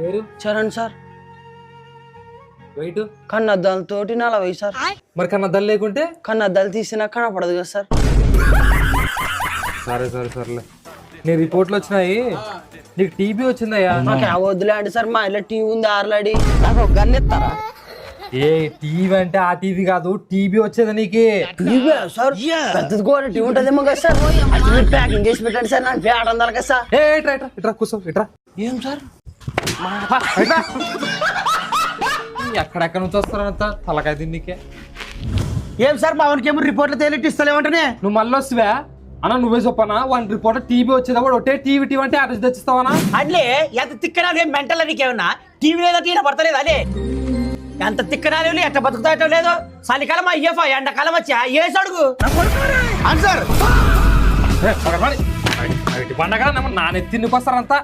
పేరు Charan sir. Weight కన్నద్దాలతోటి 40 sir. మరి కన్నద్దాలు లేకుంటే కన్నద్దాలు తీసినా కనపడదు కదా సార్. సరేలే నీ రిపోర్ట్లు వచ్చినాయి. నీకు టీబీ వచ్చిందయ్యా. నాకు వద్దులే అండి సార్, మా ఇంట్లో టీవీ ఉంది ఆర్లాడి. నాకు ఒక గన్ ఇస్తారా? ఏ టీవీ అంటే ఆ టీవీ కాదు, టీబీ వచ్చేది నీకు. టీవీ సార్ పెద్దది కూడా టీవీ ఉంటుందేమో కదా సార్. అది మీరు ప్యాకింగ్ చేసి పెట్టండి సార్, నాకు పేడ ఉండాలి కదా సార్. ఇట్రా కూర్చో ఇట్రా. ఏం సార్ ఎక్కడెక్కడ నుంచి వస్తారంత తలకాయ తిన్నికే. ఏం సార్ మా వానికి ఏమో రిపోర్ట్లు తేలిట్టు ఇస్తలేమంటేనే నువ్వు మళ్ళీ వస్తువా అన్న? నువ్వే చెప్పనా వన్ రిపోర్ట్ టీవీ వచ్చేదా కూడా ఒకటే టీవీ అంటే అడ్రస్ తెచ్చిస్తావనా? అట్లే ఎంత తిక్కనాలు మెంటల్ నీకేమన్నా టీవీ లేదా టీవీ పడతలేదు అదే ఎంత తిక్కనాలు ఎట్ట బతుకుతాయటం లేదు. చలికాలం అయ్యఫా ఎండాకాలం వచ్చా ఏసి అడుగు ఆన్సర్ పండగ నా నెత్తికి వస్తారంతా.